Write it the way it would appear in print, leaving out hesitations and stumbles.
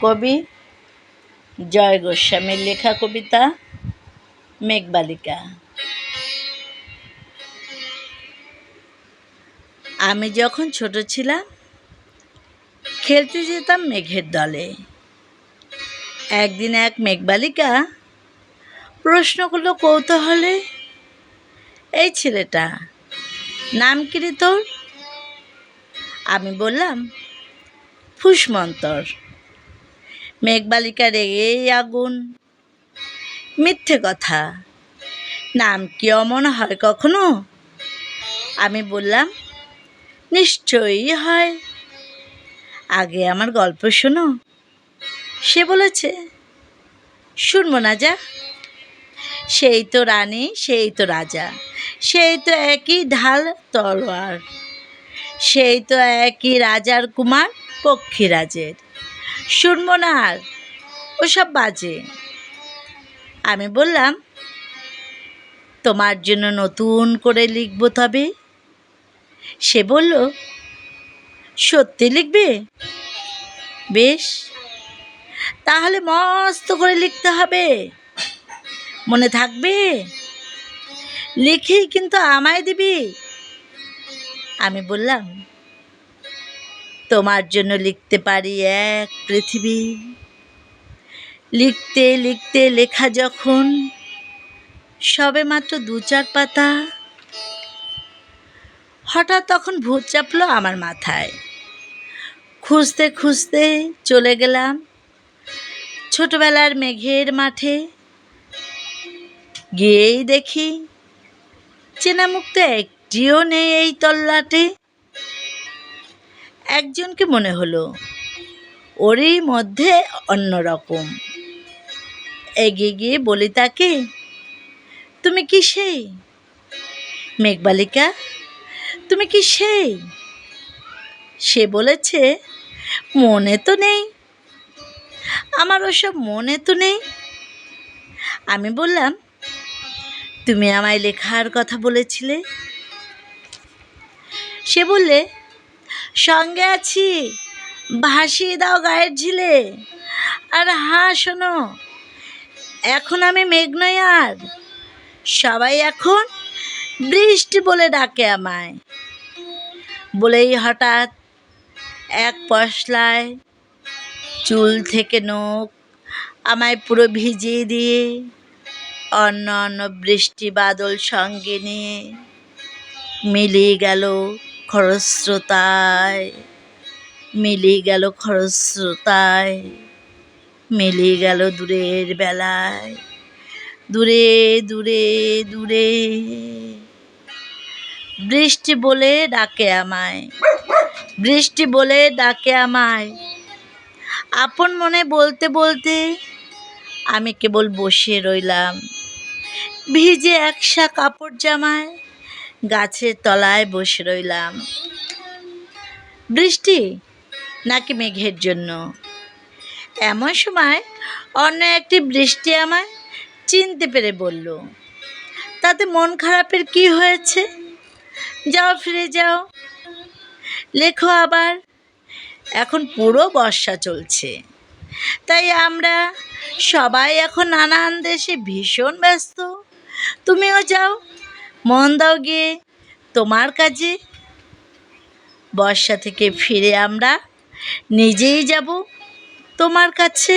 কবি জয় গোস্বামীর লেখা কবিতা মেঘবালিকা। আমি যখন ছোট ছিলাম খেলতে যেতাম মেঘের দলে। একদিন এক মেঘবালিকা প্রশ্ন করলো কৌতূহলে, এই ছেলেটা নাম কি রে তোর? আমি বললাম ফুসমন্তর। মেঘবালিকা রেগেই আগুন, মিথ্যে কথা, নাম কি অমন হয় কখনো? আমি বললাম নিশ্চয়ই হয়, আগে আমার গল্প শোনো। সে বলেছে শুনবো না যা, সেই তো রানী, সেই তো রাজা, সেই তো একই ঢাল তলোয়ার, সেই তো একই রাজার কুমার পক্ষীরাজের, শুনবো না আর, ওসব বাজে। আমি বললাম তোমার জন্য নতুন করে লিখব তবে। সে বলল সত্যি লিখবে? বেশ, তাহলে মস্ত করে লিখতে হবে, মনে থাকবে? লিখেই কিন্তু আমায় দিবি। আমি বললাম তোমার জন্য লিখতে পারি এক পৃথিবী। লিখতে লিখতে লেখা যখন সবে মাত্র 2-4 পাতা, হঠাৎ তখন ভূত চাপলো আমার মাথায়। খুঁজতে খুঁজতে চলে গেলাম ছোটবেলার মেঘের মাঠে। গিয়েই দেখি চেনা মুখ তো একটিও নেই এই তল্লাটে। একজনকে মনে হলো, ওরই মধ্যে অন্যরকম। এগিয়ে গিয়ে বলি তাকে, তুমি কি সেই মেঘবালিকা? তুমি কি সেই? সে বলেছে মনে তো নেই, আমার ওসব মনে তো নেই। আমি বললাম তুমি আমায় লেখার কথা বলেছিলে। সে বললে সঙ্গে আছি, ভাসিয়ে দাও গায়ের ঝিলে। আর হ্যাঁ শোনো, এখন আমি মেঘ নই আর, সবাই এখন বৃষ্টি বলে ডাকে আমায়। বলেই হঠাৎ এক পশলায় চুল থেকে নখ আমায় পুরো ভিজিয়ে দিয়ে অন্য অন্য বৃষ্টি বাদল সঙ্গে নিয়ে মিলিয়ে গেল খরস্রোতায়, মিলিয়ে গেল খরস্রোতায়, মিলিয়ে গেল দূরের বেলায়, দূরে দূরে দূরে। বৃষ্টি বলে ডাকে আমায়, বৃষ্টি বলে ডাকে আমায়। আপন মনে বলতে বলতে আমি কেবল বসে রইলাম ভিজে একসা কাপড় জামায়, গাছের তলায় বসে রইলাম। বৃষ্টি নাকি মেঘের জন্য? এমন সময় অন্য একটি বৃষ্টি আমায় চিনতে পেরে বলল, তাতে মন খারাপের কি হয়েছে? যাও ফিরে যাও, লেখো আবার। এখন পুরো বর্ষা চলছে, তাই আমরা সবাই এখন নানান দেশে ভীষণ ব্যস্ত। তুমিও যাও, মন দাও গিয়ে তোমার কাজে। বর্ষা থেকে ফিরে আমরা নিজেই যাব তোমার কাছে।